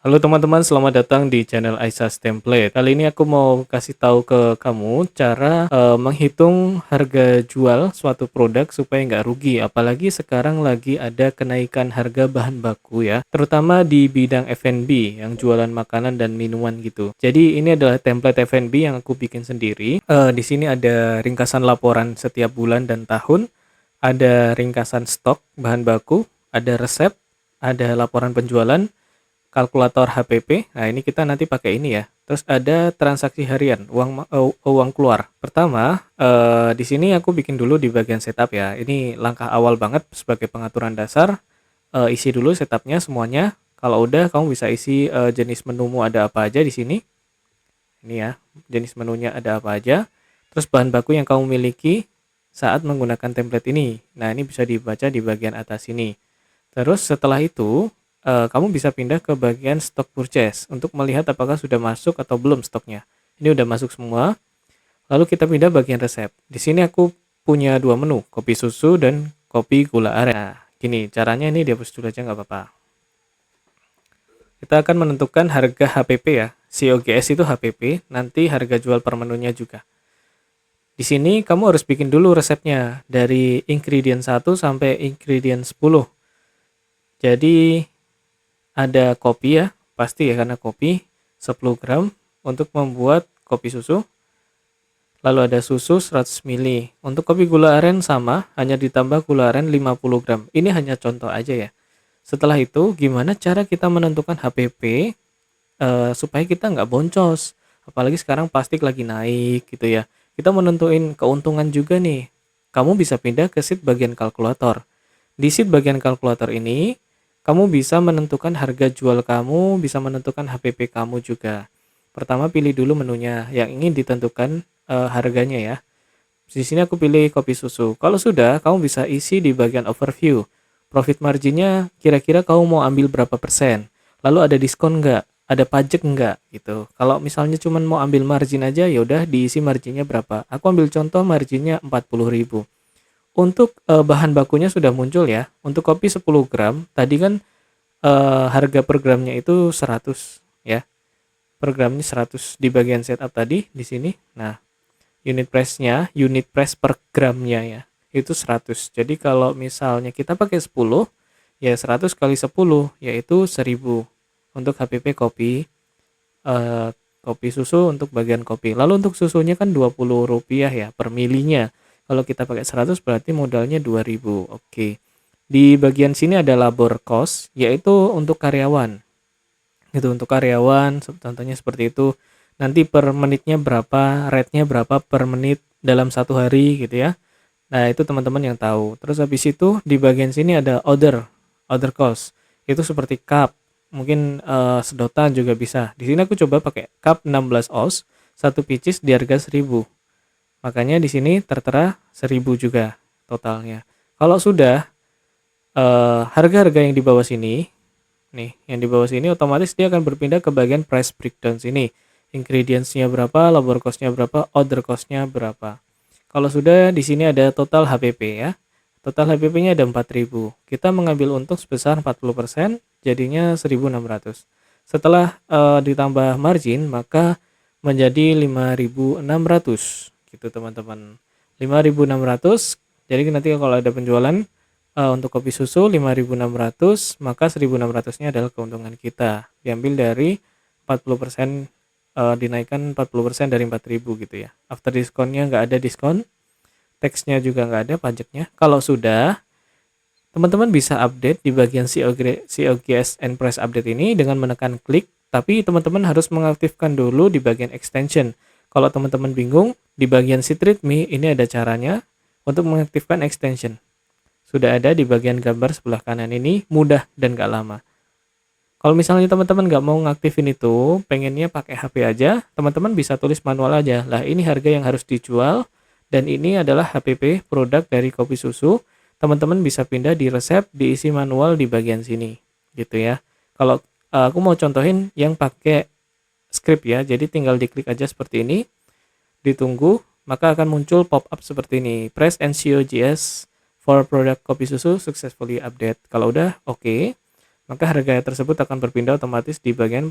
Halo teman-teman, selamat datang di channel Aisas Template. Kali ini aku mau kasih tahu ke kamu cara menghitung harga jual suatu produk supaya nggak rugi. Apalagi sekarang lagi ada kenaikan harga bahan baku ya, terutama di bidang F&B yang jualan makanan dan minuman gitu. Jadi ini adalah template F&B yang aku bikin sendiri. Di sini ada ringkasan laporan setiap bulan dan tahun, ada ringkasan stok bahan baku, ada resep, ada laporan penjualan, kalkulator HPP. Nah, ini kita nanti pakai ini ya. Terus ada transaksi harian, uang keluar. Pertama, di sini aku bikin dulu di bagian setup ya. Ini langkah awal banget sebagai pengaturan dasar. Isi dulu setupnya semuanya. Kalau udah, kamu bisa isi jenis menumu ada apa aja di sini. Ini ya, jenis menunya ada apa aja. Terus bahan baku yang kamu miliki saat menggunakan template ini. Nah, ini bisa dibaca di bagian atas ini. Terus setelah itu, kamu bisa pindah ke bagian stock purchase untuk melihat apakah sudah masuk atau belum stoknya. Ini udah masuk semua. Lalu kita pindah bagian resep. Di sini aku punya dua menu, kopi susu dan kopi gula aren. Nah, gini, caranya ini dihapus dulu aja nggak apa-apa. Kita akan menentukan harga HPP ya. COGS itu HPP, nanti harga jual per menunya juga. Di sini kamu harus bikin dulu resepnya dari ingredient 1 sampai ingredient 10. Jadi ada kopi ya, pasti ya karena kopi 10 gram untuk membuat kopi susu. Lalu ada susu 100 ml. Untuk kopi gula aren sama, hanya ditambah gula aren 50 gram. Ini hanya contoh aja ya. Setelah itu, gimana cara kita menentukan HPP supaya kita nggak boncos. Apalagi sekarang plastik lagi naik gitu ya. Kita menentuin keuntungan juga nih. Kamu bisa pindah ke sheet bagian kalkulator. Di sheet bagian kalkulator ini, kamu bisa menentukan harga jual kamu, bisa menentukan HPP kamu juga. Pertama pilih dulu menunya yang ingin ditentukan harganya ya. Di sini aku pilih kopi susu. Kalau sudah, kamu bisa isi di bagian overview. Profit marginnya kira-kira kamu mau ambil berapa persen. Lalu ada diskon nggak? Ada pajak nggak? Gitu. Kalau misalnya cuma mau ambil margin aja, ya udah diisi marginnya berapa. Aku ambil contoh marginnya 40.000. Untuk bahan bakunya sudah muncul ya. Untuk kopi 10 gram, tadi kan harga per gramnya itu 100 ya. Per gramnya 100 di bagian setup tadi di sini. Nah, unit price per gramnya ya, itu 100. Jadi kalau misalnya kita pakai 10, ya 100 kali 10 yaitu 1000 untuk HPP kopi, eh, kopi susu untuk bagian kopi. Lalu untuk susunya kan Rp20 ya per milinya. Kalau kita pakai 100 berarti modalnya 2000. Oke. Di bagian sini ada labor cost, yaitu untuk karyawan. Gitu, untuk karyawan, contohnya seperti itu. Nanti per menitnya berapa, rate-nya berapa per menit dalam satu hari gitu ya. Nah, itu teman-teman yang tahu. Terus habis itu di bagian sini ada order cost. Itu seperti cup, mungkin sedotan juga bisa. Di sini aku coba pakai cup 16 oz, satu pieces di harga 1000. Makanya di sini tertera 1000 juga totalnya. Kalau sudah harga-harga yang di bawah sini, nih, yang di bawah sini otomatis dia akan berpindah ke bagian price breakdown sini. Ingredients-nya berapa, labor cost-nya berapa, order cost-nya berapa. Kalau sudah di sini ada total HPP ya. Total HPP-nya ada 4.000. Kita mengambil untung sebesar 40%, jadinya 1.600. Setelah ditambah margin, maka menjadi 5.600 gitu teman-teman. 5.600. Jadi nanti kalau ada penjualan untuk kopi susu 5.600, maka 1.600-nya adalah keuntungan kita. Diambil dari 40%, dinaikkan 40% dari 4.000 gitu ya. After diskonnya nggak ada diskon, tax-nya juga nggak ada pajaknya. Kalau sudah, teman-teman bisa update di bagian COGS and price update ini dengan menekan klik, tapi teman-teman harus mengaktifkan dulu di bagian extension. Kalau teman-teman bingung, di bagian Sheet Readme ini ada caranya untuk mengaktifkan extension. Sudah ada di bagian gambar sebelah kanan ini, mudah dan gak lama. Kalau misalnya teman-teman nggak mau ngaktifin itu, pengennya pakai HP aja, teman-teman bisa tulis manual aja. Lah ini harga yang harus dijual, dan ini adalah HPP produk dari kopi susu. Teman-teman bisa pindah di resep, diisi manual di bagian sini, gitu ya. Kalau aku mau contohin yang pakai script ya, jadi tinggal diklik aja seperti ini, ditunggu, maka akan muncul pop-up seperti ini. Press and COGS for product kopi susu successfully update. Kalau udah, oke. maka harga tersebut akan berpindah otomatis di bagian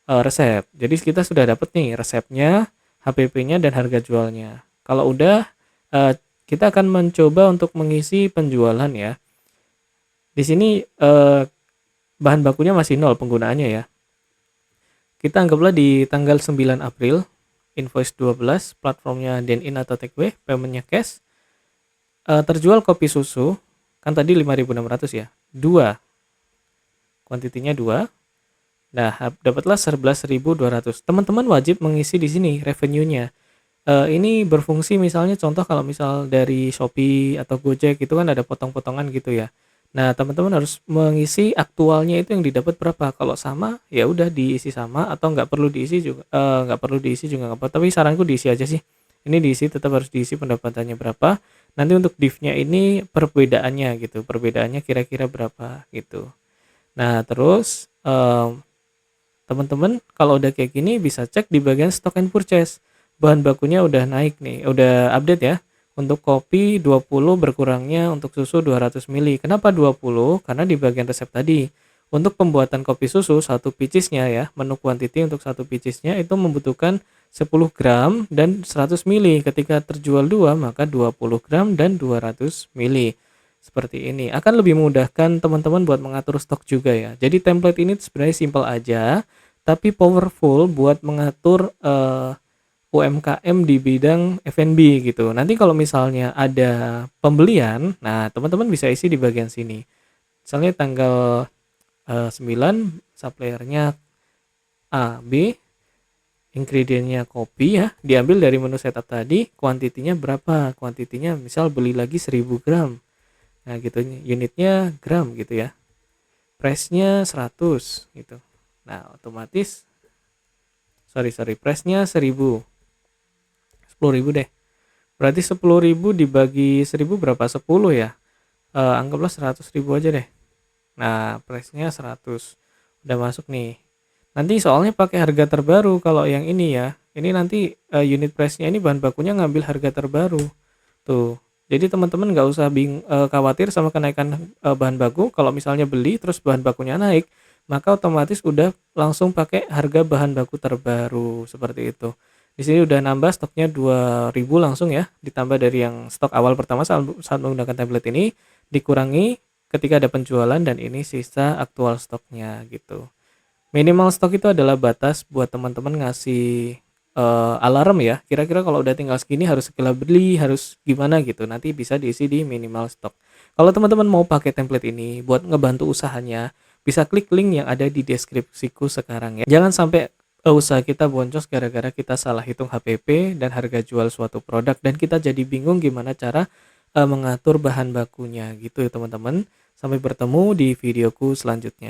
resep. Jadi kita sudah dapat nih resepnya, HPP-nya dan harga jualnya. Kalau udah, kita akan mencoba untuk mengisi penjualan ya. Di sini bahan bakunya masih nol penggunaannya ya. Kita anggaplah di tanggal 9 April, invoice 12, platformnya Dine-in atau Takeaway, paymentnya cash. Terjual kopi susu, kan tadi 5.600 ya. 2, kuantitinya 2. Nah, dapatlah 11.200. Teman-teman wajib mengisi di sini revenue-nya. Ini berfungsi misalnya contoh kalau misal dari Shopee atau Gojek itu kan ada potong-potongan gitu ya. Nah, teman-teman harus mengisi aktualnya itu yang didapat berapa. Kalau sama, ya udah diisi sama atau nggak perlu diisi juga nggak perlu diisi juga nggak apa. Tapi saranku diisi aja sih. Ini diisi tetap harus diisi pendapatannya berapa. Nanti untuk div-nya ini perbedaannya gitu. Perbedaannya kira-kira berapa gitu. Nah, terus teman-teman kalau udah kayak gini bisa cek di bagian stock and purchase. Bahan bakunya udah naik nih, udah update ya. Untuk kopi 20 berkurangnya untuk susu 200 ml. Kenapa 20? Karena di bagian resep tadi. Untuk pembuatan kopi susu satu picisnya ya, menu quantity untuk satu picisnya itu membutuhkan 10 gram dan 100 ml. Ketika terjual 2 maka 20 gram dan 200 ml. Seperti ini. Akan lebih memudahkan teman-teman buat mengatur stok juga ya. Jadi template ini sebenarnya simple aja, tapi powerful buat mengatur UMKM di bidang F&B gitu. Nanti kalau misalnya ada pembelian, nah teman-teman bisa isi di bagian sini. Misalnya tanggal 9, suppliernya A, B, ingredientnya kopi ya, diambil dari menu setup tadi, kuantitinya berapa? Kuantitinya misal beli lagi 1000 gram. Nah gitu, unitnya gram gitu ya. Price-nya 100 gitu. Nah otomatis, price-nya 1000. 10.000 deh. Berarti 10.000 dibagi 1000 berapa? 10 ya. Anggaplah 100.000 aja deh. Nah, price-nya 100. Udah masuk nih. Nanti soalnya pakai harga terbaru kalau yang ini ya. Ini nanti unit price-nya ini bahan bakunya ngambil harga terbaru. Tuh. Jadi teman-teman nggak usah khawatir sama kenaikan bahan baku. Kalau misalnya beli terus bahan bakunya naik, maka otomatis udah langsung pakai harga bahan baku terbaru seperti itu. Di sini udah nambah stoknya 2000 langsung ya, ditambah dari yang stok awal pertama saat menggunakan template ini, dikurangi ketika ada penjualan dan ini sisa aktual stoknya gitu. Minimal stok itu adalah batas buat teman-teman ngasih alarm ya. Kira-kira kalau udah tinggal segini harus segera beli, harus gimana gitu. Nanti bisa diisi di minimal stok. Kalau teman-teman mau pakai template ini buat ngebantu usahanya, bisa klik link yang ada di deskripsiku sekarang ya. Jangan sampai usaha kita boncos gara-gara kita salah hitung HPP dan harga jual suatu produk dan kita jadi bingung gimana cara mengatur bahan bakunya gitu ya teman-teman. Sampai bertemu di videoku selanjutnya.